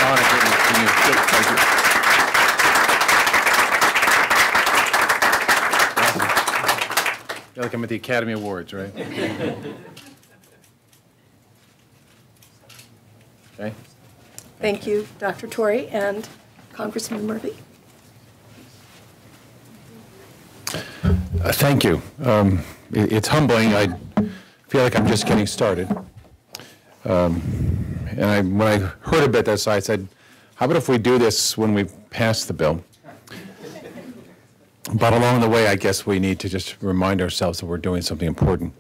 honor for you. Thank you. I feel like I'm at the Academy Awards, right? Okay. Thank you, Dr. Torrey and Congressman Murphy. Thank you. It's humbling. I feel like I'm just getting started. And when I heard about this, I said, how about if we do this when we pass the bill? But along the way, I guess we need to just remind ourselves that we're doing something important.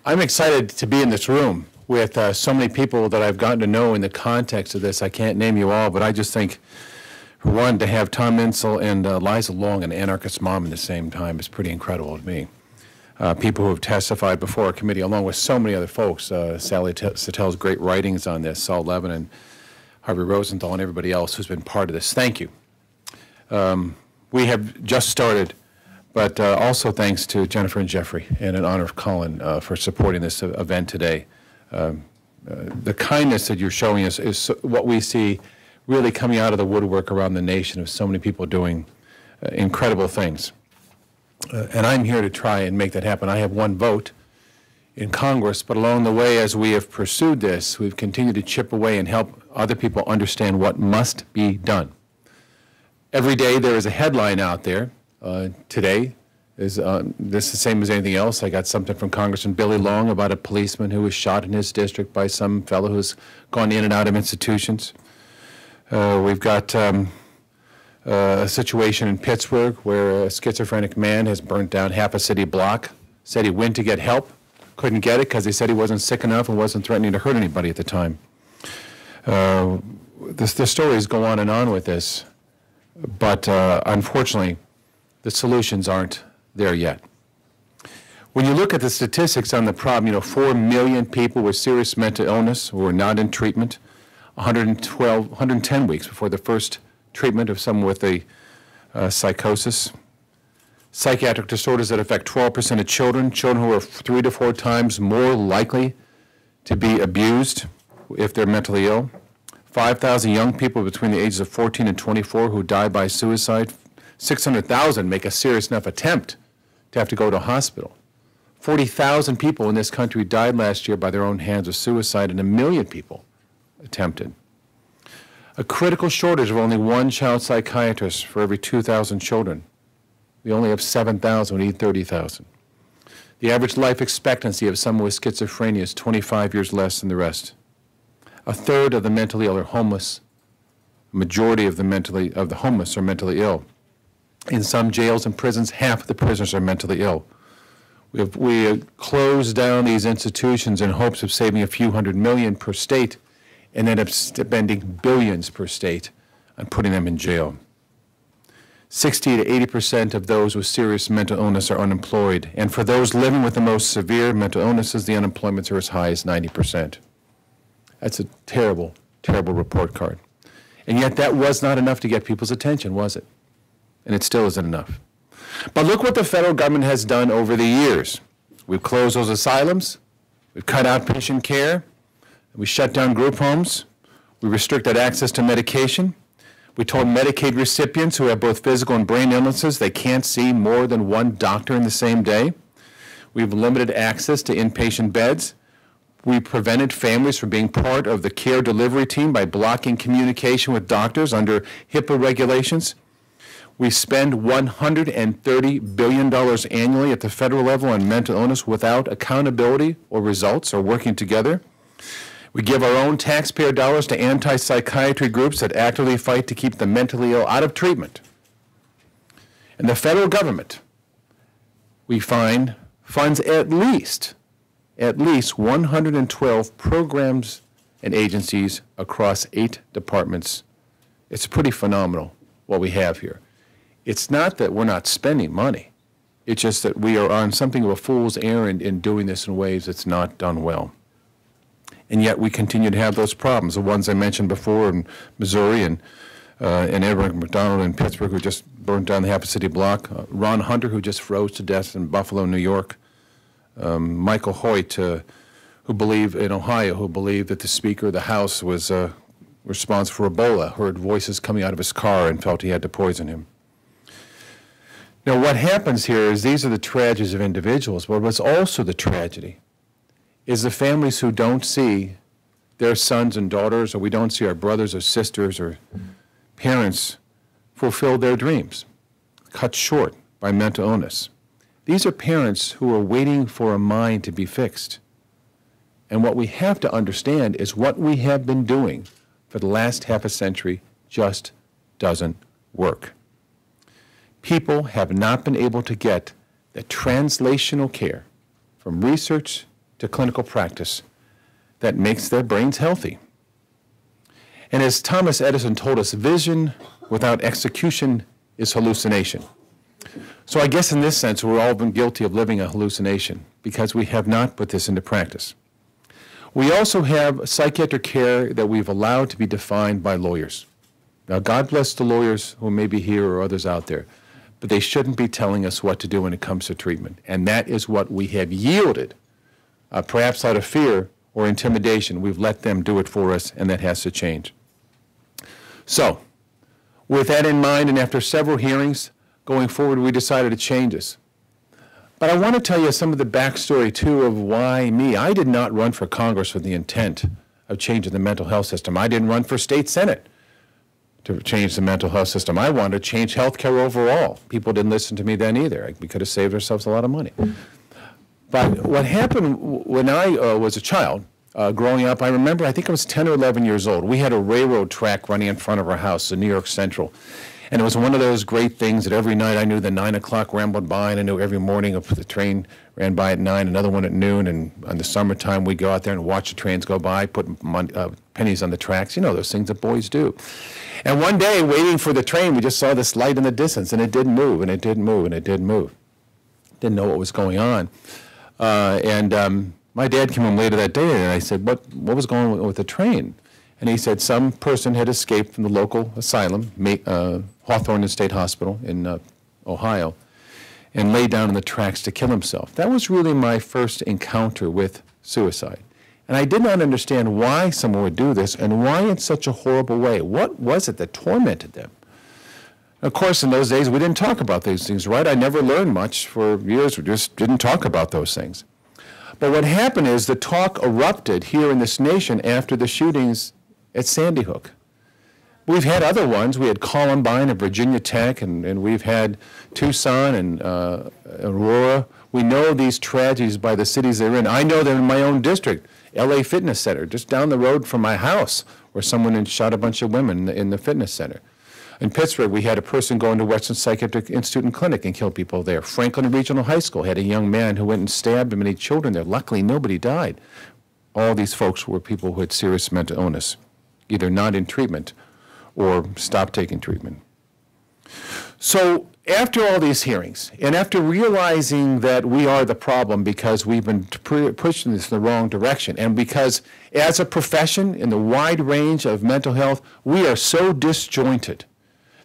I'm excited to be in this room with so many people that I've gotten to know in the context of this. I can't name you all, but I just think, for one, to have Tom Insel and Liza Long, an anarchist mom, at the same time is pretty incredible to me. People who have testified before our committee, along with so many other folks, Sally Satel's great writings on this, Saul Levinan, Harvey Rosenthal, and everybody else who's been part of this. Thank you. We have just started, but also thanks to Jennifer and Jeffrey, and in honor of Colin for supporting this event today. The kindness that you're showing us is what we see really coming out of the woodwork around the nation of so many people doing incredible things. And I'm here to try and make that happen. I have one vote in Congress, but along the way, as we have pursued this, we've continued to chip away and help other people understand what must be done. Every day there is a headline out there. Today is this the same as anything else. I got something from Congressman Billy Long about a policeman who was shot in his district by some fellow who's gone in and out of institutions. We've got a situation in Pittsburgh where a schizophrenic man has burnt down half a city block, said he went to get help, couldn't get it because they said he wasn't sick enough and wasn't threatening to hurt anybody at the time. The stories go on and on with this, but unfortunately, the solutions aren't there yet. When you look at the statistics on the problem, 4 million people with serious mental illness who are not in treatment, 110 weeks before the first treatment of someone with a psychosis. Psychiatric disorders that affect 12% of children who are 3 to 4 times more likely to be abused if they're mentally ill. 5,000 young people between the ages of 14 and 24 who die by suicide. 600,000 make a serious enough attempt to have to go to a hospital. 40,000 people in this country died last year by their own hands of suicide, and 1 million people attempted. A critical shortage of only 1 child psychiatrist for every 2,000 children. We only have 7,000, we need 30,000. The average life expectancy of someone with schizophrenia is 25 years less than the rest. A third of the mentally ill are homeless. A majority of the homeless are mentally ill. In some jails and prisons, half of the prisoners are mentally ill. We have closed down these institutions in hopes of saving a few $100 million per state, and end up spending billions per state on putting them in jail. 60 to 80% of those with serious mental illness are unemployed, and for those living with the most severe mental illnesses, the unemployments are as high as 90%. That's a terrible, terrible report card. And yet that was not enough to get people's attention, was it? And it still isn't enough. But look what the federal government has done over the years. We've closed those asylums, we've cut outpatient care, we shut down group homes, we restricted access to medication, we told Medicaid recipients who have both physical and brain illnesses they can't see more than 1 doctor in the same day. We've limited access to inpatient beds. We prevented families from being part of the care delivery team by blocking communication with doctors under HIPAA regulations. We spend $130 billion annually at the federal level on mental illness without accountability or results or working together. We give our own taxpayer dollars to anti-psychiatry groups that actively fight to keep the mentally ill out of treatment. And the federal government, we find, funds at least 112 programs and agencies across 8 departments. It's pretty phenomenal what we have here. It's not that we're not spending money. It's just that we are on something of a fool's errand in doing this in ways that's not done well. And yet we continue to have those problems, the ones I mentioned before in Missouri and Edward McDonald in Pittsburgh, who just burned down the half a city block, Ron Hunter, who just froze to death in Buffalo, New York, Michael Hoyt, who believed in Ohio, who believed that the Speaker of the House was responsible for Ebola, heard voices coming out of his car and felt he had to poison him. Now, what happens here is these are the tragedies of individuals, but what's also the tragedy is the families who don't see their sons and daughters, or we don't see our brothers or sisters or parents fulfill their dreams, cut short by mental illness. These are parents who are waiting for a mind to be fixed. And what we have to understand is what we have been doing for the last half a century just doesn't work. People have not been able to get the translational care from research to clinical practice that makes their brains healthy. And as Thomas Edison told us, vision without execution is hallucination. So I guess in this sense, we've all been guilty of living a hallucination because we have not put this into practice. We also have psychiatric care that we've allowed to be defined by lawyers. Now, God bless the lawyers who may be here or others out there, but they shouldn't be telling us what to do when it comes to treatment. And that is what we have yielded, perhaps out of fear or intimidation. We've let them do it for us, and that has to change. So, with that in mind, and after several hearings, going forward, we decided to change this. But I want to tell you some of the backstory, too, of why me. I did not run for Congress with the intent of changing the mental health system. I didn't run for state senate to change the mental health system. I wanted to change health care overall. People didn't listen to me then either. We could have saved ourselves a lot of money. But what happened when I was a child, growing up, I remember, I think I was 10 or 11 years old. We had a railroad track running in front of our house in New York Central. And it was one of those great things that every night I knew the 9 o'clock rambled by, and I knew every morning if the train ran by at 9, another one at noon, and in the summertime we'd go out there and watch the trains go by, put pennies on the tracks, you know, those things that boys do. And one day, waiting for the train, we just saw this light in the distance, and it didn't move, and it didn't move, and it didn't move. Didn't know what was going on. My dad came home later that day, and I said, what was going on with the train? And he said some person had escaped from the local asylum, Hawthorne State Hospital in Ohio, and laid down on the tracks to kill himself. That was really my first encounter with suicide. And I did not understand why someone would do this and why in such a horrible way. What was it that tormented them? Of course, in those days, we didn't talk about these things, right? I never learned much for years. We just didn't talk about those things. But what happened is the talk erupted here in this nation after the shootings at Sandy Hook. We've had other ones. We had Columbine at Virginia Tech, and we've had Tucson and Aurora. We know these tragedies by the cities they're in. I know them in my own district, LA Fitness Center, just down the road from my house, where someone had shot a bunch of women in the fitness center. In Pittsburgh, we had a person go into Western Psychiatric Institute and Clinic and kill people there. Franklin Regional High School had a young man who went and stabbed many children there. Luckily, nobody died. All these folks were people who had serious mental illness, either not in treatment or stopped taking treatment. So after all these hearings, and after realizing that we are the problem because we've been pushing this in the wrong direction, and because as a profession in the wide range of mental health, we are so disjointed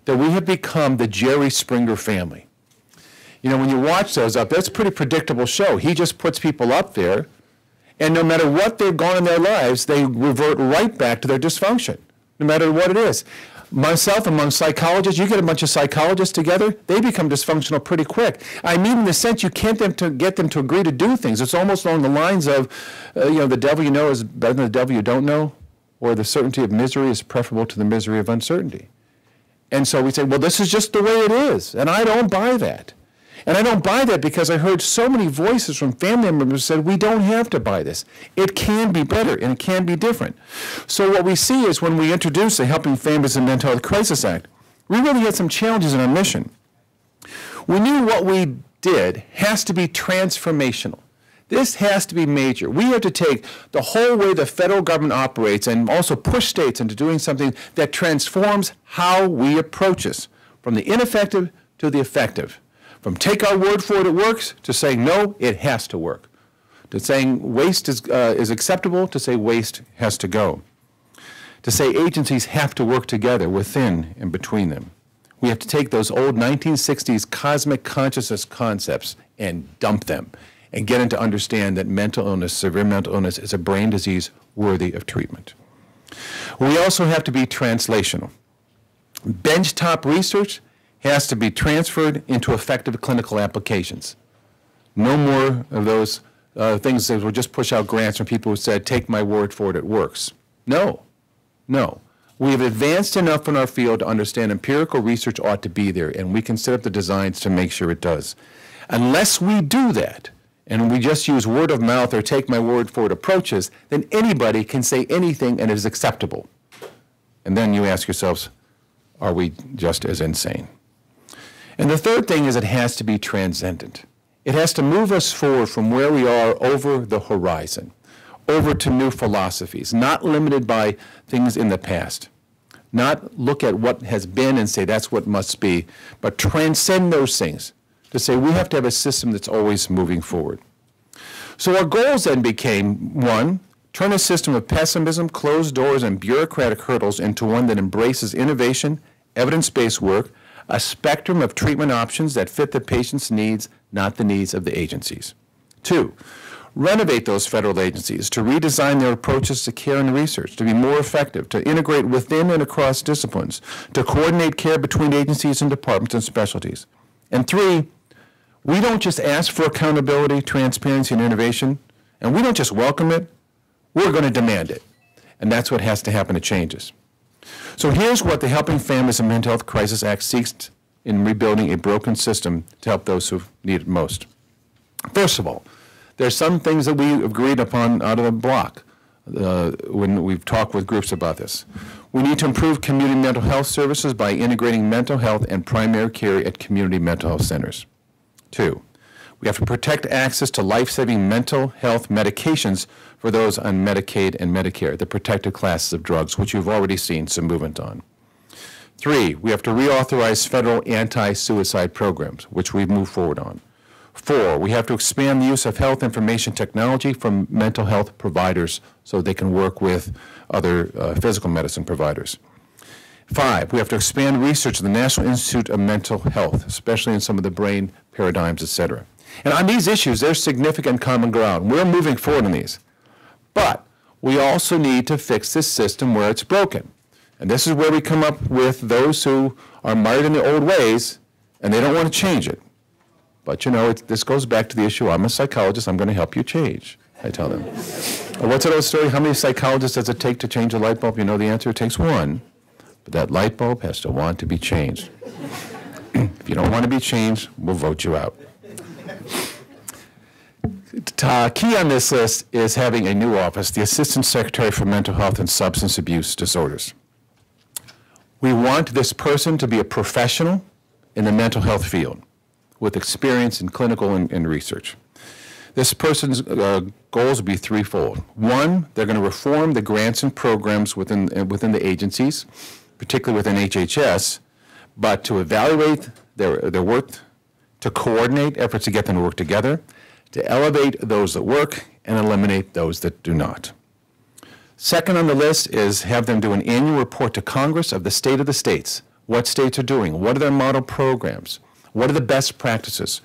that we have become the Jerry Springer family. You know, when you watch those up, that's a pretty predictable show. He just puts people up there, and no matter what they've gone in their lives, they revert right back to their dysfunction, no matter what it is. Myself, among psychologists, you get a bunch of psychologists together, they become dysfunctional pretty quick. I mean, in the sense you can't get them to agree to do things. It's almost along the lines of, you know, the devil you know is better than the devil you don't know, or the certainty of misery is preferable to the misery of uncertainty. And so we say, well, this is just the way it is, and I don't buy that. And I don't buy that because I heard so many voices from family members who said, we don't have to buy this. It can be better, and it can be different. So what we see is when we introduced the Helping Families in Mental Health Crisis Act, we really had some challenges in our mission. We knew what we did has to be transformational. This has to be major. We have to take the whole way the federal government operates and also push states into doing something that transforms how we approach this, from the ineffective to the effective. From take our word for it works, to saying no, it has to work. To saying waste is acceptable, to say waste has to go. To say agencies have to work together within and between them. We have to take those old 1960s cosmic consciousness concepts and dump them and get them to understand that mental illness, severe mental illness, is a brain disease worthy of treatment. We also have to be translational. Benchtop research has to be transferred into effective clinical applications. No more of those things that will just push out grants from people who said, take my word for it, it works. No, no. We have advanced enough in our field to understand empirical research ought to be there, and we can set up the designs to make sure it does. Unless we do that, and we just use word of mouth or take my word for it approaches, then anybody can say anything and it is acceptable. And then you ask yourselves, are we just as insane? And the third thing is it has to be transcendent. It has to move us forward from where we are over the horizon, over to new philosophies, not limited by things in the past. Not look at what has been and say that's what must be, but transcend those things to say we have to have a system that's always moving forward. So our goals then became, one, turn a system of pessimism, closed doors, and bureaucratic hurdles into one that embraces innovation, evidence-based work, a spectrum of treatment options that fit the patient's needs, not the needs of the agencies. Two, renovate those federal agencies to redesign their approaches to care and research, to be more effective, to integrate within and across disciplines, to coordinate care between agencies and departments and specialties. And three, we don't just ask for accountability, transparency, and innovation, and we don't just welcome it, we're going to demand it. And that's what has to happen to changes. So here's what the Helping Families in Mental Health Crisis Act seeks in rebuilding a broken system to help those who need it most. First of all, there's some things that we agreed upon out of the block when we've talked with groups about this. We need to improve community mental health services by integrating mental health and primary care at community mental health centers. Two, we have to protect access to life-saving mental health medications for those on Medicaid and Medicare, the protected classes of drugs, which you've already seen some movement on. Three, we have to reauthorize federal anti-suicide programs, which we've moved forward on. Four, we have to expand the use of health information technology from mental health providers so they can work with other physical medicine providers. Five, we have to expand research at the National Institute of Mental Health, especially in some of the brain paradigms, et cetera. And on these issues, there's significant common ground. We're moving forward on these. But we also need to fix this system where it's broken. And this is where we come up with those who are mired in the old ways and they don't want to change it. But you know, this goes back to the issue, I'm a psychologist, I'm going to help you change, I tell them. What's that old story? How many psychologists does it take to change a light bulb? You know the answer, it takes one. But that light bulb has to want to be changed. If you don't want to be changed, we'll vote you out. Key on this list is having a new office, the Assistant Secretary for Mental Health and Substance Abuse Disorders. We want this person to be a professional in the mental health field with experience in clinical and research. This person's goals will be threefold. One, they're going to reform the grants and programs within the agencies, particularly within HHS, but to evaluate their work, to coordinate efforts to get them to work together, to elevate those that work and eliminate those that do not. Second on the list is have them do an annual report to Congress of the state of the states, what states are doing, what are their model programs, what are the best practices,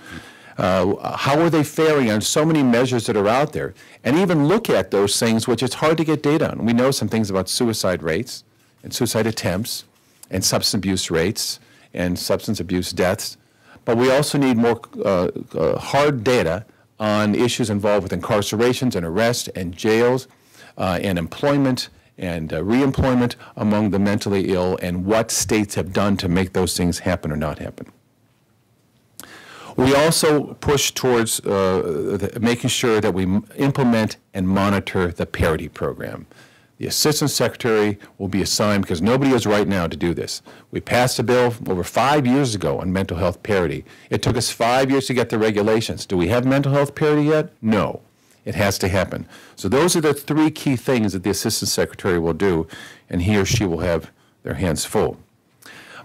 how are they faring on so many measures that are out there, and even look at those things which it's hard to get data on. We know some things about suicide rates and suicide attempts and substance abuse rates and substance abuse deaths, but we also need more hard data on issues involved with incarcerations and arrests and jails and employment and reemployment among the mentally ill and what states have done to make those things happen or not happen. We also push towards making sure that we implement and monitor the parity program. The Assistant Secretary will be assigned, because nobody is right now to do this. We passed a bill over 5 years ago on mental health parity. It took us 5 years to get the regulations. Do we have mental health parity yet? No. It has to happen. So those are the three key things that the Assistant Secretary will do, and he or she will have their hands full.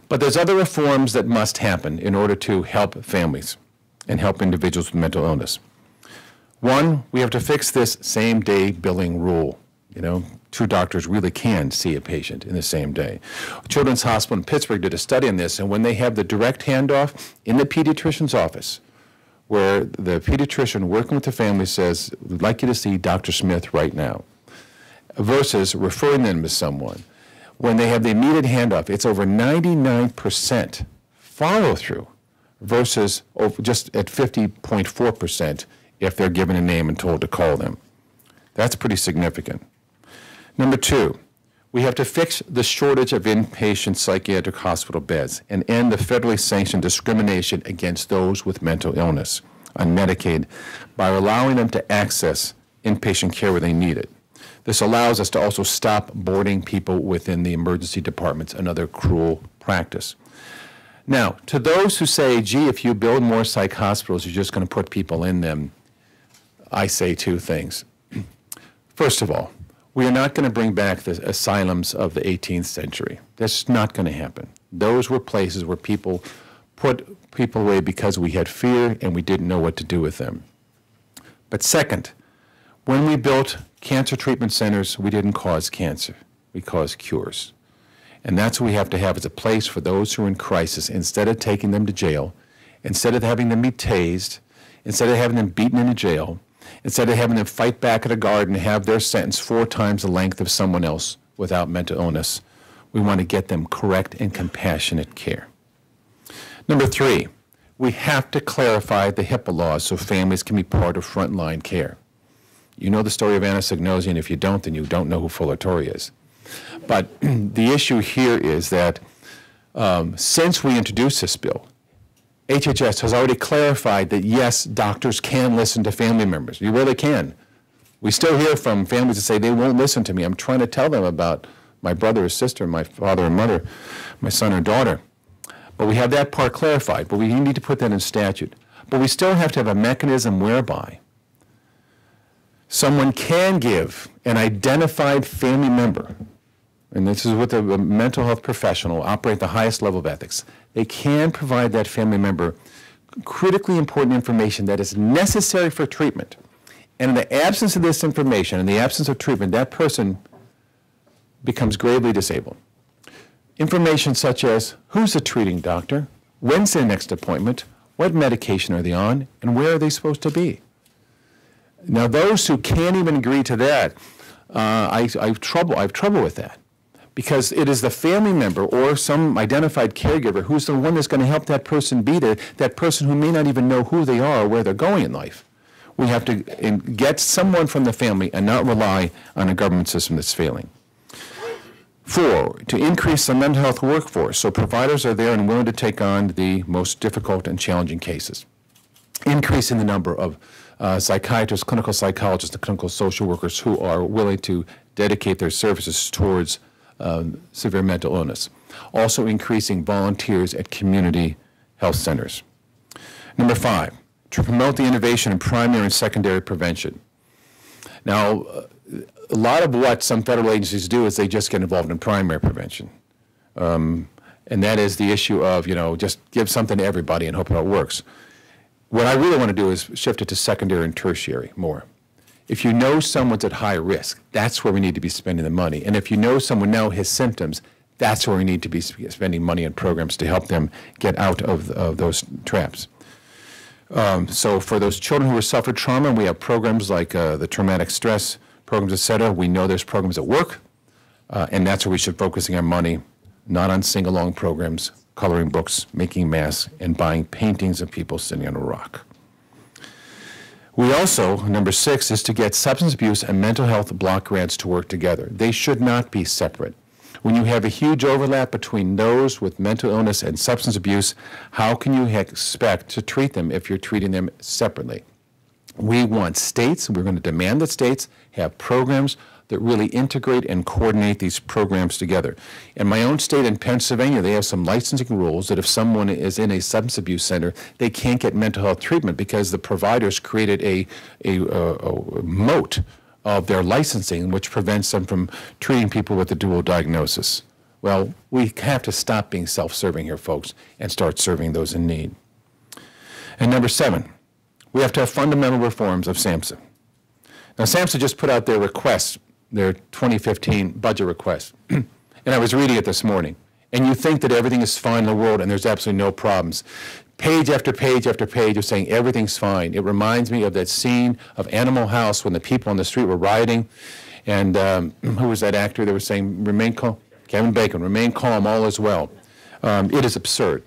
But there's other reforms that must happen in order to help families and help individuals with mental illness. One, we have to fix this same-day billing rule. You know, two doctors really can see a patient in the same day. Children's Hospital in Pittsburgh did a study on this, and when they have the direct handoff in the pediatrician's office, where the pediatrician working with the family says, we'd like you to see Dr. Smith right now, versus referring them to someone, when they have the immediate handoff, it's over 99% follow-through versus just at 50.4% if they're given a name and told to call them. That's pretty significant. Number two, we have to fix the shortage of inpatient psychiatric hospital beds and end the federally sanctioned discrimination against those with mental illness on Medicaid by allowing them to access inpatient care where they need it. This allows us to also stop boarding people within the emergency departments, another cruel practice. Now, to those who say, gee, if you build more psych hospitals, you're just going to put people in them, I say two things. First of all, we are not going to bring back the asylums of the 18th century. That's not going to happen. Those were places where people put people away because we had fear and we didn't know what to do with them. But second, when we built cancer treatment centers, we didn't cause cancer. We caused cures. And that's what we have to have as a place for those who are in crisis. Instead of taking them to jail, instead of having them be tased, instead of having them beaten into jail, instead of having them fight back at a guard and have their sentence 4 times the length of someone else without mental illness, we want to get them correct and compassionate care. Number 3, we have to clarify the HIPAA laws so families can be part of frontline care. You know the story of anosognosia, and if you don't, then you don't know who Fuller Torrey is. But the issue here is that since we introduced this bill, HHS has already clarified that, yes, doctors can listen to family members. You really can. We still hear from families that say they won't listen to me. I'm trying to tell them about my brother or sister, my father or mother, my son or daughter. But we have that part clarified, but we need to put that in statute. But we still have to have a mechanism whereby someone can give an identified family member, and this is with a mental health professional, operate at the highest level of ethics. They can provide that family member critically important information that is necessary for treatment. And in the absence of this information, in the absence of treatment, that person becomes gravely disabled. Information such as, who's the treating doctor? When's their next appointment? What medication are they on? And where are they supposed to be? Now, those who can't even agree to that, I have trouble with that, because it is the family member or some identified caregiver who's the one that's going to help that person be there, that person who may not even know who they are or where they're going in life. We have to get someone from the family and not rely on a government system that's failing. 4, to increase the mental health workforce so providers are there and willing to take on the most difficult and challenging cases. Increasing the number of psychiatrists, clinical psychologists, and clinical social workers who are willing to dedicate their services towards severe mental illness. Also increasing volunteers at community health centers. Number 5, to promote the innovation in primary and secondary prevention. Now, a lot of what some federal agencies do is they just get involved in primary prevention. And that is the issue of, just give something to everybody and hope it works. What I really want to do is shift it to secondary and tertiary more. If you know someone's at high risk, that's where we need to be spending the money. And if you know someone now has symptoms, that's where we need to be spending money on programs to help them get out of those traps. So for those children who have suffered trauma, we have programs like the traumatic stress programs, et cetera. We know there's programs that work, and that's where we should be focusing our money, not on sing-along programs, coloring books, making masks, and buying paintings of people sitting on a rock. We also, number 6, is to get substance abuse and mental health block grants to work together. They should not be separate. When you have a huge overlap between those with mental illness and substance abuse, how can you expect to treat them if you're treating them separately? We want states, we're going to demand that states have programs that really integrate and coordinate these programs together. In my own state in Pennsylvania, they have some licensing rules that if someone is in a substance abuse center, they can't get mental health treatment because the providers created a moat of their licensing, which prevents them from treating people with a dual diagnosis. Well, we have to stop being self-serving here, folks, and start serving those in need. And number 7, we have to have fundamental reforms of SAMHSA. Now, SAMHSA just put out their request, their 2015 budget request, and I was reading it this morning, and you think that everything is fine in the world and there's absolutely no problems. Page after page after page of saying everything's fine. It reminds me of that scene of Animal House when the people on the street were rioting, and who was that actor that was saying, remain calm? Kevin Bacon, remain calm, all is well. It is absurd.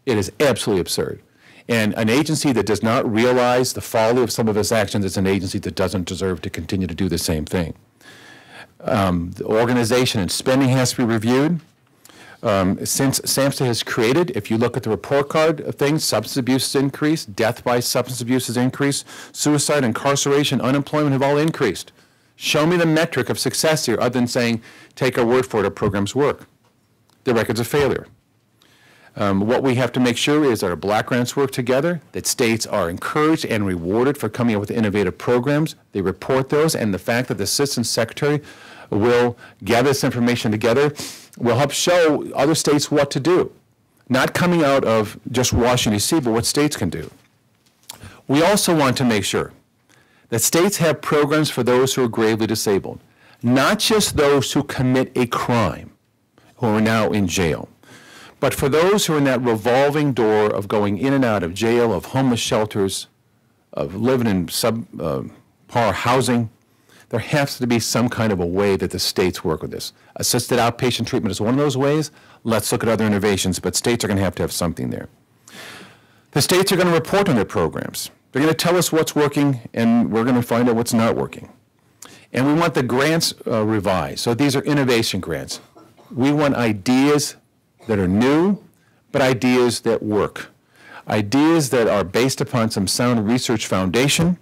It is absolutely absurd. And an agency that does not realize the folly of some of its actions is an agency that doesn't deserve to continue to do the same thing. The organization and spending has to be reviewed. Since SAMHSA has created, if you look at the report card of things, substance abuse has increased, death by substance abuse has increased, suicide, incarceration, unemployment have all increased. Show me the metric of success here other than saying, take our word for it, our programs work. The record's a failure. What we have to make sure is that our block grants work together, that states are encouraged and rewarded for coming up with innovative programs. They report those, and the fact that the Assistant Secretary will gather this information together will help show other states what to do. Not coming out of just Washington, D.C., but what states can do. We also want to make sure that states have programs for those who are gravely disabled, not just those who commit a crime, who are now in jail, but for those who are in that revolving door of going in and out of jail, of homeless shelters, of living in subpar housing. There has to be some kind of a way that the states work with this. Assisted outpatient treatment is one of those ways. Let's look at other innovations, but states are going to have something there. The states are going to report on their programs. They're going to tell us what's working, and we're going to find out what's not working. And we want the grants revised. So these are innovation grants. We want ideas that are new, but ideas that work. Ideas that are based upon some sound research foundation,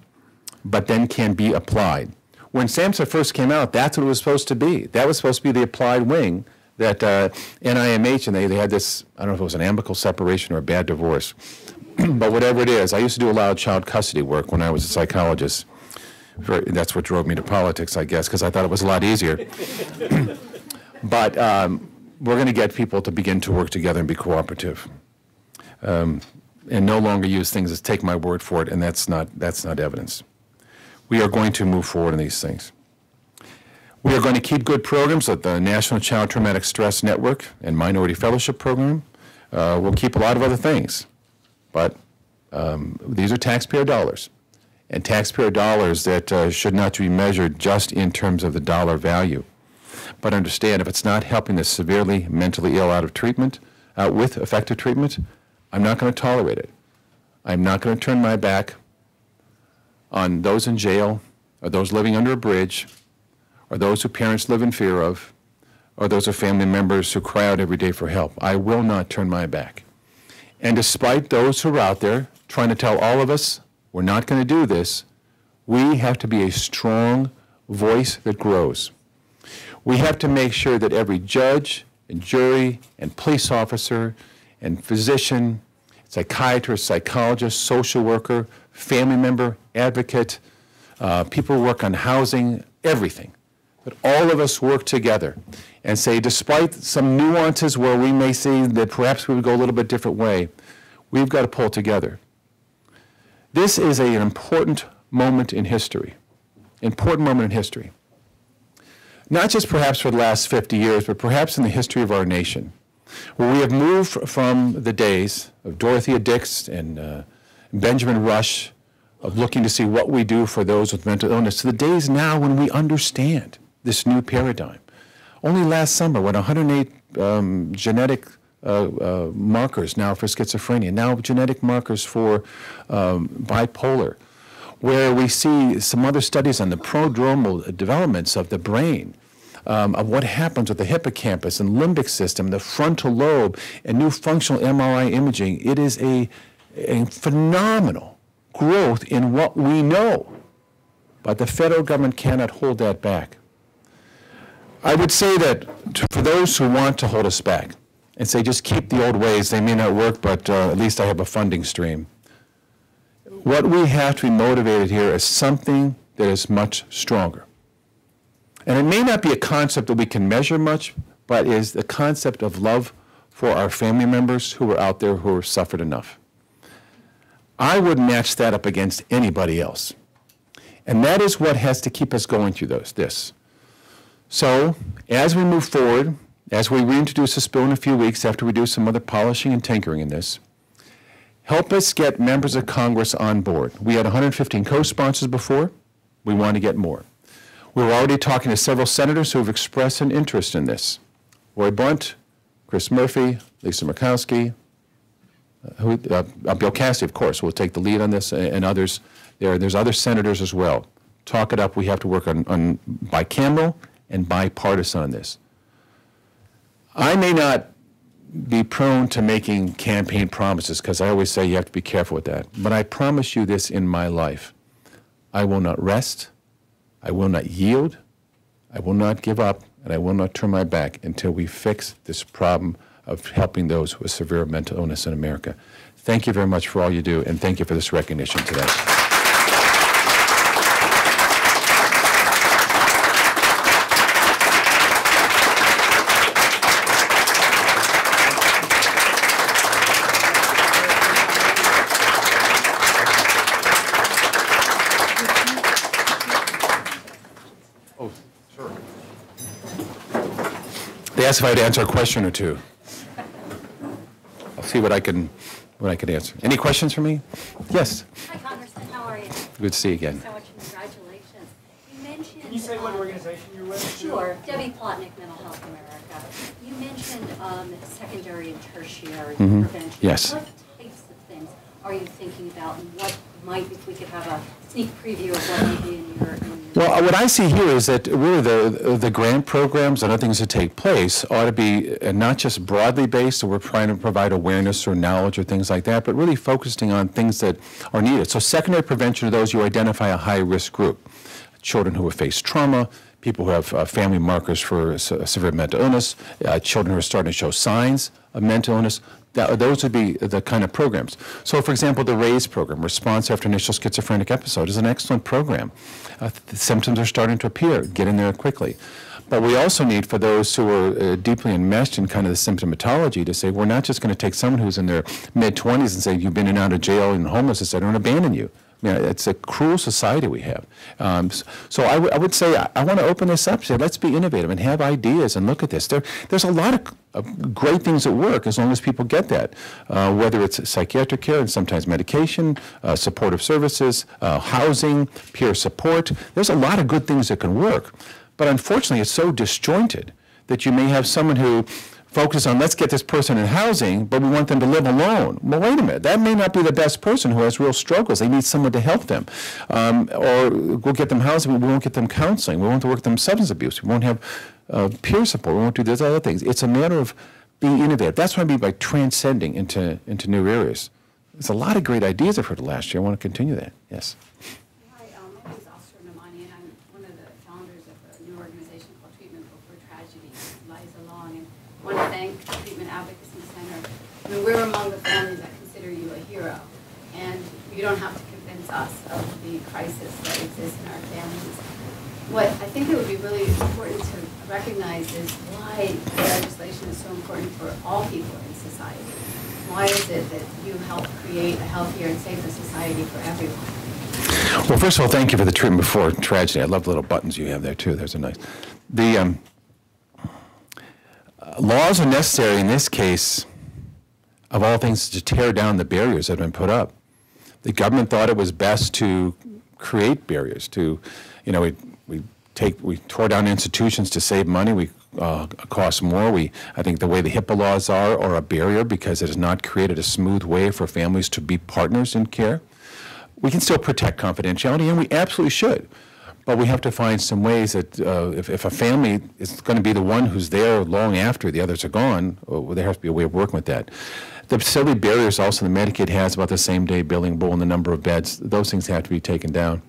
but then can be applied. When SAMHSA first came out, that's what it was supposed to be. That was supposed to be the applied wing that NIMH, and they had this, I don't know if it was an amicable separation or a bad divorce, but whatever it is. I used to do a lot of child custody work when I was a psychologist. That's what drove me to politics, I guess, because I thought it was a lot easier. But we're going to get people to begin to work together and be cooperative, and no longer use things as take my word for it, and that's not evidence. We are going to move forward in these things. We are going to keep good programs like the National Child Traumatic Stress Network and Minority Fellowship Program. We'll keep a lot of other things, but these are taxpayer dollars, and taxpayer dollars that should not be measured just in terms of the dollar value. But understand, if it's not helping the severely mentally ill out of treatment, with effective treatment, I'm not going to tolerate it. I'm not going to turn my back on those in jail, or those living under a bridge, or those who parents live in fear of, or those of family members who cry out every day for help. I will not turn my back. And despite those who are out there trying to tell all of us we're not going to do this, we have to be a strong voice that grows. We have to make sure that every judge and jury and police officer and physician, psychiatrist, psychologist, social worker, family member, advocate, people who work on housing, everything, that all of us work together and say, despite some nuances where we may see that perhaps we would go a little bit different way, we've got to pull together. This is an important moment in history, Not just perhaps for the last 50 years, but perhaps in the history of our nation, where we have moved from the days of Dorothea Dix and Benjamin Rush, of looking to see what we do for those with mental illness, to the days now when we understand this new paradigm. Only last summer, when 108 genetic markers now for schizophrenia, now genetic markers for bipolar, where we see some other studies on the prodromal developments of the brain, of what happens with the hippocampus and limbic system, the frontal lobe, and new functional MRI imaging. It is a phenomenal growth in what we know, but the federal government cannot hold that back. I would say that for those who want to hold us back and say just keep the old ways, they may not work, but at least I have a funding stream. What we have to be motivated here is something that is much stronger. And it may not be a concept that we can measure much, but is the concept of love for our family members who are out there who have suffered enough. I would match that up against anybody else. And that is what has to keep us going through this. So, as we move forward, as we reintroduce this bill in a few weeks after we do some other polishing and tinkering in this, help us get members of Congress on board. We had 115 co-sponsors before. We want to get more. We're already talking to several senators who have expressed an interest in this. Roy Blunt, Chris Murphy, Lisa Murkowski, Bill Cassidy, of course, will take the lead on this, and others. There's other senators as well. Talk it up. We have to work on bicameral and bipartisan on this. I may not be prone to making campaign promises, because I always say you have to be careful with that. But I promise you this in my life. I will not rest, I will not yield, I will not give up, and I will not turn my back until we fix this problem of helping those with severe mental illness in America. Thank you very much for all you do, and thank you for this recognition today. They asked if I had to answer a question or two. I'll see what I can answer. Any questions for me? Yes. Hi, Congressman. How are you? Good to see you again. Thank you so much. Congratulations. You mentioned. Can you say what organization you're with? Sure. Debbie Plotnick, Mental Health America. You mentioned secondary and tertiary prevention. Yes. What types of things are you thinking about, and what might, if we could have a sneak preview of what might be in your Well, what I see here is that really the grant programs and other things that take place ought to be not just broadly based, so we're trying to provide awareness or knowledge or things like that, but really focusing on things that are needed. So secondary prevention of those, you identify a high-risk group. Children who have faced trauma, people who have family markers for severe mental illness, children who are starting to show signs of mental illness. Those would be the kind of programs. So, for example, the RAISE program, Response After Initial Schizophrenic Episode, is an excellent program. The symptoms are starting to appear. Get in there quickly. But we also need, for those who are deeply enmeshed in kind of the symptomatology, to say we're not just going to take someone who's in their mid-20s and say you've been in and out of jail and homeless, etc., and abandon you. I mean, it's a cruel society we have. So I would say I want to open this up, say let's be innovative and have ideas and look at this. There's a lot of great things at work as long as people get that, whether it's psychiatric care and sometimes medication, supportive services, housing, peer support. There's a lot of good things that can work. But unfortunately, it's so disjointed that you may have someone who focus on, let's get this person in housing, but we want them to live alone. Well, wait a minute. That may not be the best person who has real struggles. They need someone to help them. Or we'll get them housing, but we won't get them counseling. We won't work with them substance abuse. We won't have peer support. We won't do those other things. It's a matter of being innovative. That's what I mean by transcending into new areas. There's a lot of great ideas I've heard last year. I want to continue that. Yes. Hi, my name is Oscar Namani, and I'm one of the founders of a new organization called Treatment Before Tragedy, Lies Along, and I want to thank the Treatment Advocacy Center. I mean, we're among the families that consider you a hero, and you don't have to convince us of the crisis that exists in our families. What I think it would be really important to recognize is why the legislation is so important for all people in society. Why is it that you help create a healthier and safer society for everyone? Well, first of all, thank you for the treatment before tragedy. I love the little buttons you have there, too. Those are nice. The laws are necessary in this case, of all things, to tear down the barriers that have been put up. The government thought it was best to create barriers, to, you know, we tore down institutions to save money. We cost more. I think the way the HIPAA laws are a barrier because it has not created a smooth way for families to be partners in care. We can still protect confidentiality, and we absolutely should. But we have to find some ways that if a family is going to be the one who's there long after the others are gone, well, there has to be a way of working with that. The facility barriers also, the Medicaid has about the same-day billing rule and the number of beds. Those things have to be taken down.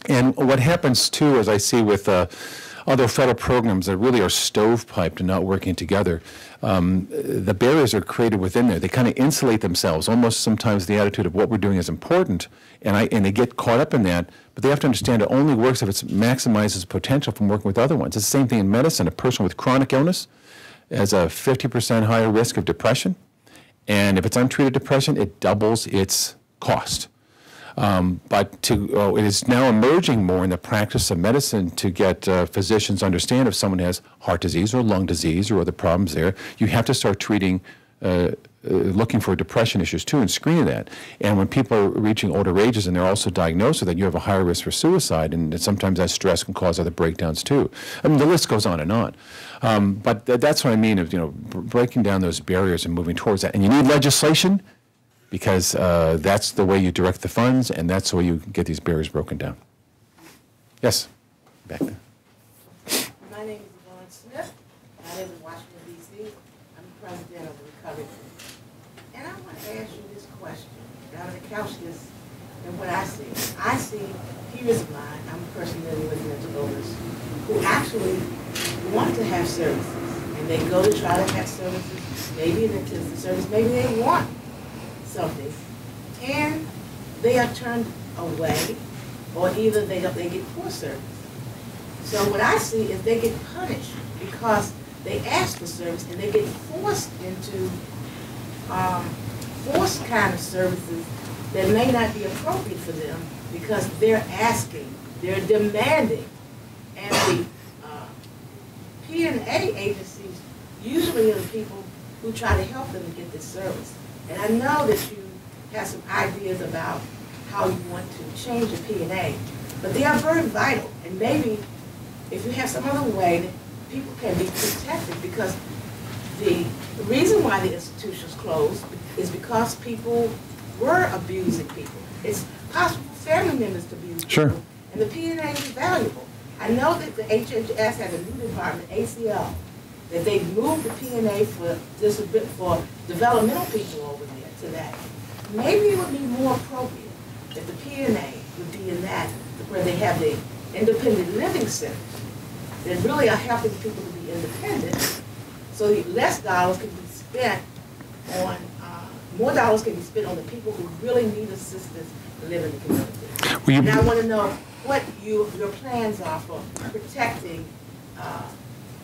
And what happens, too, as I see with other federal programs that really are stovepiped and not working together, the barriers are created within there. They kind of insulate themselves, almost sometimes the attitude of what we're doing is important, and they get caught up in that, but they have to understand it only works if it maximizes potential from working with other ones. It's the same thing in medicine. A person with chronic illness has a 50% higher risk of depression, and if it's untreated depression, it doubles its cost. But it is now emerging more in the practice of medicine to get physicians understand if someone has heart disease or lung disease or other problems there, you have to start treating looking for depression issues too and screening that. And when people are reaching older ages and they're also diagnosed with that, you have a higher risk for suicide, and sometimes that stress can cause other breakdowns too. I mean, the list goes on and on. But that's what I mean of, breaking down those barriers and moving towards that. And you need legislation, because that's the way you direct the funds, and that's the way you get these barriers broken down. Yes, back there. My name is Yvonne Smith. I live in Washington, D.C. I'm the president of the Recovery Group. And I want to ask you this question. And I'm going to couch this in what I see. I see peers of mine, I'm a person living with mental illness, who actually want to have services. And they go to try to have services, maybe an intensive service, maybe they want something, and they are turned away, or either they get poor service. So what I see is they get punished because they ask for service and they get forced into forced kind of services that may not be appropriate for them because they're asking, they're demanding, and the P&A agencies usually are the people who try to help them get this service. And I know that you have some ideas about how you want to change the P&A, but they are very vital. And maybe if you have some other way that people can be protected, because the reason why the institutions closed is because people were abusing people. It's possible for family members to abuse people. Sure. And the P&A is valuable. I know that the HHS has a new department, ACL, that they've moved the P&A for developmental people over there to that. Maybe it would be more appropriate if the P&A would be in that, where they have the independent living centers that really are helping people to be independent, so less dollars can be spent on, more dollars can be spent on the people who really need assistance to live in the community. And I want to know what your plans are for protecting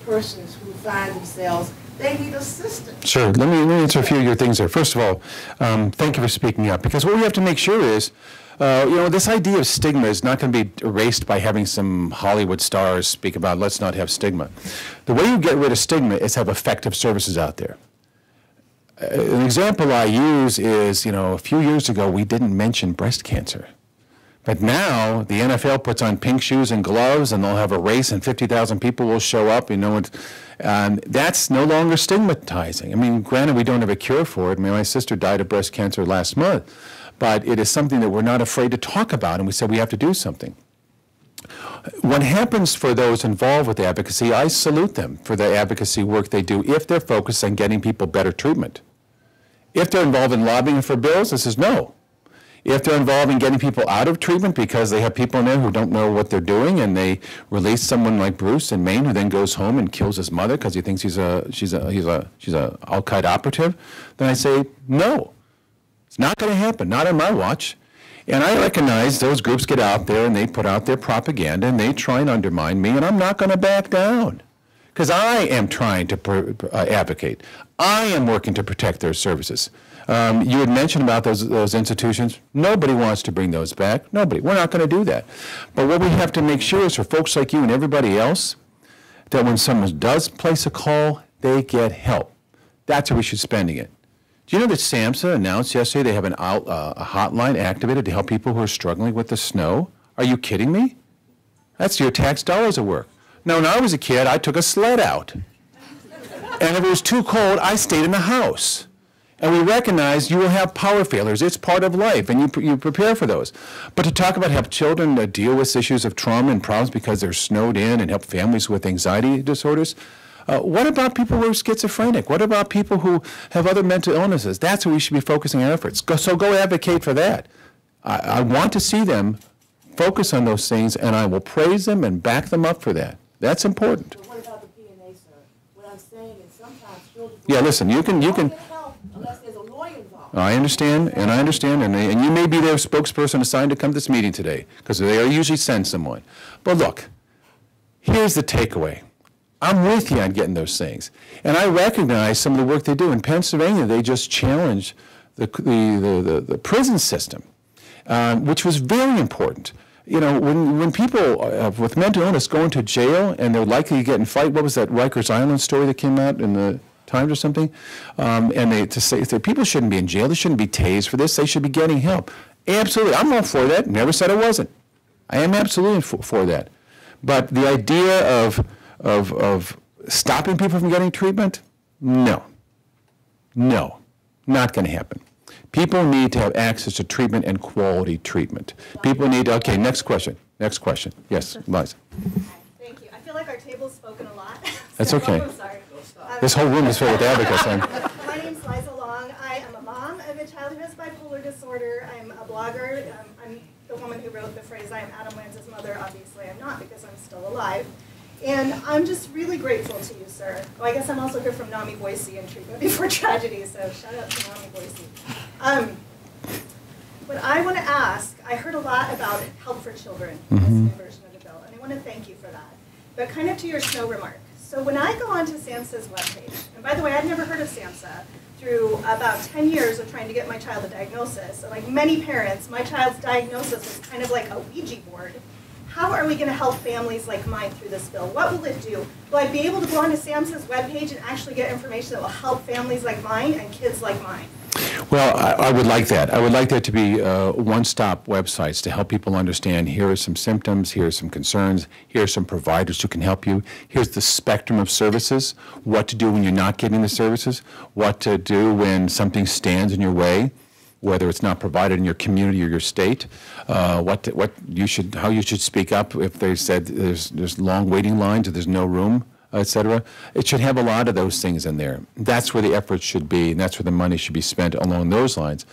persons who find themselves, they need assistance. Sure. Let me answer a few of your things there. First of all, thank you for speaking up, because what we have to make sure is, this idea of stigma is not going to be erased by having some Hollywood stars speak about let's not have stigma. The way you get rid of stigma is have effective services out there. An example I use is, a few years ago we didn't mention breast cancer. But now the NFL puts on pink shoes and gloves, and they'll have a race, and 50,000 people will show up. That's no longer stigmatizing. I mean, granted, we don't have a cure for it. I mean, my sister died of breast cancer last month, but it is something that we're not afraid to talk about, and we said we have to do something. What happens for those involved with advocacy, I salute them for the advocacy work they do if they're focused on getting people better treatment. If they're involved in lobbying for bills, this is no. If they're involved in getting people out of treatment because they have people in there who don't know what they're doing, and they release someone like Bruce in Maine who then goes home and kills his mother because he thinks she's a Al-Qaeda operative, then I say no. It's not going to happen, not on my watch. And I recognize those groups get out there and they put out their propaganda and they try and undermine me, and I'm not going to back down. Because I am trying to advocate. I am working to protect their services. You had mentioned about those institutions. Nobody wants to bring those back. Nobody. We're not going to do that. But what we have to make sure is for folks like you and everybody else, that when someone does place a call, they get help. That's where we should be spending it. Do you know that SAMHSA announced yesterday they have a hotline activated to help people who are struggling with the snow? Are you kidding me? That's your tax dollars at work. Now, when I was a kid, I took a sled out. And if it was too cold, I stayed in the house. And we recognize you will have power failures. It's part of life, and you prepare for those. But to talk about help children deal with issues of trauma and problems because they're snowed in, and help families with anxiety disorders, what about people who are schizophrenic? What about people who have other mental illnesses? That's where we should be focusing our efforts. So go advocate for that. I want to see them focus on those things, and I will praise them and back them up for that. That's important. But what about the P&A, sir? What I'm saying is sometimes children... Yeah, listen, you can help unless there's a lawyer involved. I understand, and you may be their spokesperson assigned to come to this meeting today, because they usually send someone. But look, here's the takeaway. I'm with you on getting those things. And I recognize some of the work they do. In Pennsylvania, they just challenged the prison system, which was very important. When people with mental illness go into jail and they're likely to get in fight, what was that Rikers Island story that came out in the times or something, and to say people shouldn't be in jail, they shouldn't be tased for this, they should be getting help. Absolutely, I'm all for that. Never said I wasn't. I am absolutely for that. But the idea of stopping people from getting treatment, no, not going to happen. People need to have access to treatment and quality treatment. People need to, okay, next question. Yes, Liza. Thank you. I feel like our table's spoken a lot. That's okay. I'm sorry. This whole room is filled with advocates. My name's Liza Long. I am a mom of a child who has bipolar disorder. I'm a blogger. I'm the woman who wrote the phrase, I am Adam Lanza's mother. Obviously, I'm not because I'm still alive. And I'm just really grateful to you, sir. Oh, I guess I'm also here from NAMI Boise and Treatment Before Tragedy, so shout out to NAMI Boise. What I want to ask, I heard a lot about help for children in this new version of the bill, and I want to thank you for that. But kind of to your snow remark. So when I go onto SAMHSA's webpage, and by the way, I'd never heard of SAMHSA through about 10 years of trying to get my child a diagnosis. And like many parents, my child's diagnosis was kind of like a Ouija board. How are we going to help families like mine through this bill? What will it do? Will I be able to go onto SAMHSA's webpage and actually get information that will help families like mine and kids like mine? Well, I would like that. I would like there to be one-stop websites to help people understand here are some symptoms, here are some concerns, here are some providers who can help you, here's the spectrum of services, what to do when you're not getting the services, what to do when something stands in your way, whether it's not provided in your community or your state, how you should speak up if they said there's long waiting lines or there's no room, etc. It should have a lot of those things in there. That's where the effort should be, and that's where the money should be spent along those lines.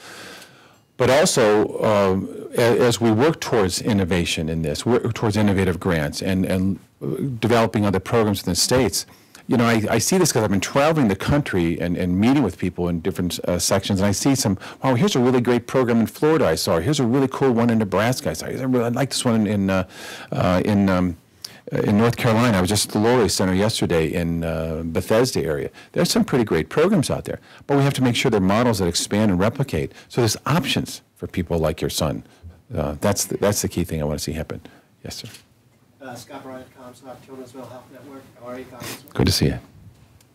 But also, as we work towards innovation in this, work towards innovative grants and developing other programs in the states, you know, I see this because I've been traveling the country and meeting with people in different sections, and I see some, wow, here's a really great program in Florida I saw. Here's a really cool one in Nebraska I saw. I like this one in North Carolina. I was just at the Lowry Center yesterday in Bethesda area. There's some pretty great programs out there, but we have to make sure they're models that expand and replicate. So there's options for people like your son. That's the key thing I want to see happen. Yes, sir. Scott Bryant, Comstock, Children's Mental Health Network, LRA Congressman. Good to see you.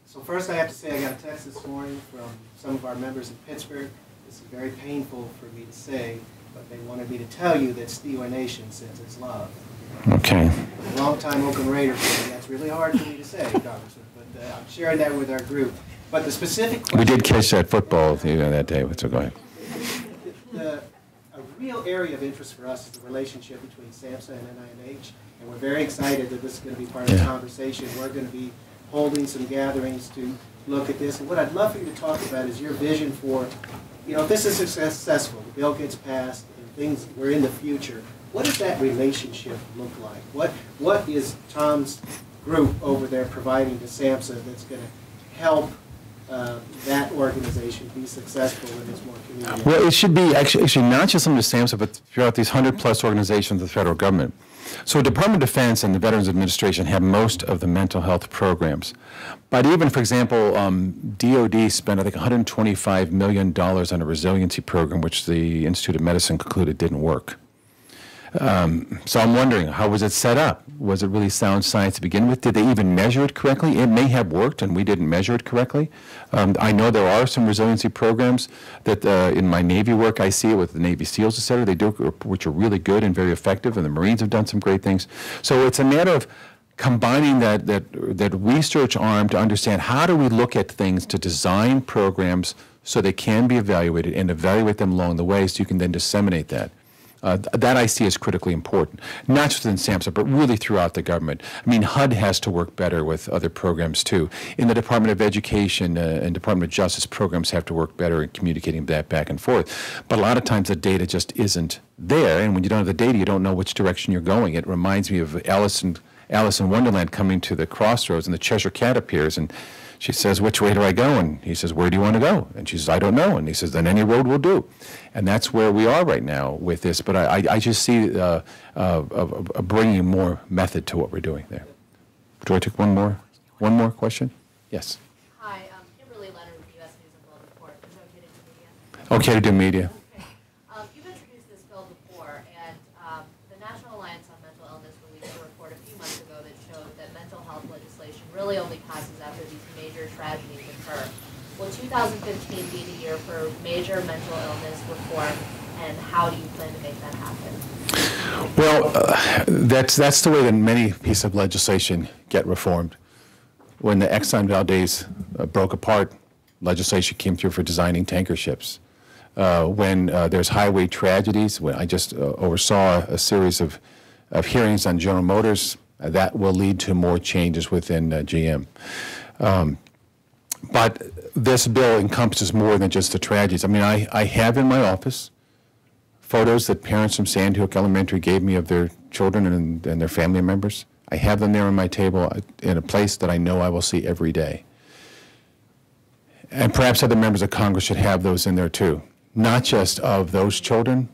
So first I have to say I got a text this morning from some of our members in Pittsburgh. This is very painful for me to say, but they wanted me to tell you that Steeler Nation sends its love. Okay. A long-time Oakland Raider fan, that's really hard for me to say, Congressman, but I'm sharing that with our group. But the specific question... We did catch that football that day, so go ahead. A real area of interest for us is the relationship between SAMHSA and NIMH, and we're very excited that this is going to be part of the conversation. We're going to be holding some gatherings to look at this, and what I'd love for you to talk about is your vision for, you know, if this is successful, the bill gets passed, and things, we're in the future, what does that relationship look like? What is Tom's group over there providing to SAMHSA that's going to help that organization be successful in its more community? Well, it should be actually not just limited to SAMHSA, but throughout these 100+ organizations of the federal government. So Department of Defense and the Veterans Administration have most of the mental health programs. But even, for example, DOD spent, I think, $125 million on a resiliency program, which the Institute of Medicine concluded didn't work. So I'm wondering, how was it set up? Was it really sound science to begin with? Did they even measure it correctly? It may have worked, and we didn't measure it correctly. I know there are some resiliency programs that in my Navy work I see it with the Navy SEALs, et cetera, they do, which are really good and very effective, and the Marines have done some great things. So it's a matter of combining that research arm to understand how do we look at things to design programs so they can be evaluated and evaluate them along the way so you can then disseminate that. That I see as critically important, not just in SAMHSA, but really throughout the government. I mean, HUD has to work better with other programs, too. In the Department of Education and Department of Justice, programs have to work better in communicating that back and forth. But a lot of times the data just isn't there, and when you don't have the data, you don't know which direction you're going. It reminds me of Alice in Wonderland coming to the crossroads, and the Cheshire Cat appears, and she says, which way do I go? And he says, where do you want to go? And she says, I don't know. And he says, then any road will do. And that's where we are right now with this. But I just see bringing more method to what we're doing there. Do I take one more question? Yes. Hi, Kimberly Leonard with U.S. News and World Report. Is it okay to do media? Okay to do media. Okay. You've introduced this bill before, and the National Alliance on Mental Illness released a report a few months ago that showed that mental health legislation really only passes after these major tragedies occur. Will 2015 be the year for major mental illness reform, and how do you plan to make that happen? Well, that's the way that many pieces of legislation get reformed. When the Exxon Valdez broke apart, legislation came through for designing tanker ships. When there's highway tragedies, when I just oversaw a series of hearings on General Motors, that will lead to more changes within GM. But this bill encompasses more than just the tragedies. I mean, I have in my office photos that parents from Sandy Hook Elementary gave me of their children and their family members. I have them there on my table in a place that I know I will see every day. And perhaps other members of Congress should have those in there too. Not just of those children,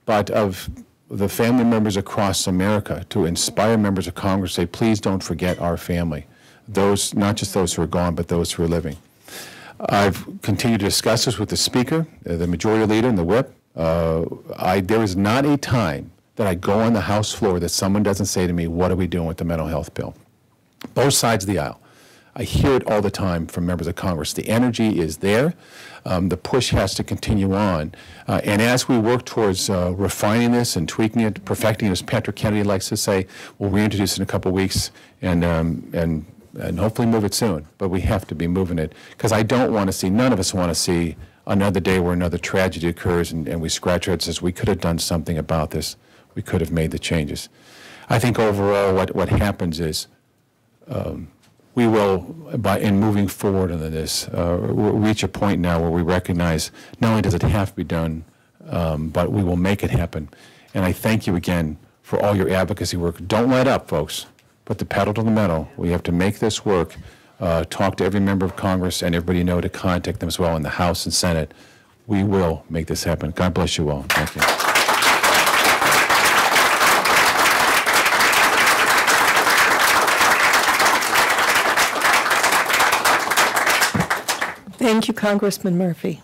but of the family members across America, to inspire members of Congress to say, please don't forget our family. Those, not just those who are gone, but those who are living. I've continued to discuss this with the Speaker, the Majority Leader, and the Whip. There is not a time that I go on the House floor that someone doesn't say to me, what are we doing with the mental health bill? Both sides of the aisle. I hear it all the time from members of Congress. The energy is there. The push has to continue on. And as we work towards refining this and tweaking it, perfecting it, as Patrick Kennedy likes to say, we'll reintroduce it in a couple of weeks and hopefully move it soon. But we have to be moving it, because I don't want to see, none of us want to see another day where another tragedy occurs and we scratch our heads and say, we could have done something about this. We could have made the changes. I think overall what happens is we will, in moving forward into this, reach a point now where we recognize not only does it have to be done, but we will make it happen. And I thank you again for all your advocacy work. Don't let up, folks. Put the pedal to the metal. We have to make this work. Talk to every member of Congress and everybody you know to contact them as well in the House and Senate. We will make this happen. God bless you all. Thank you. Thank you, Congressman Murphy.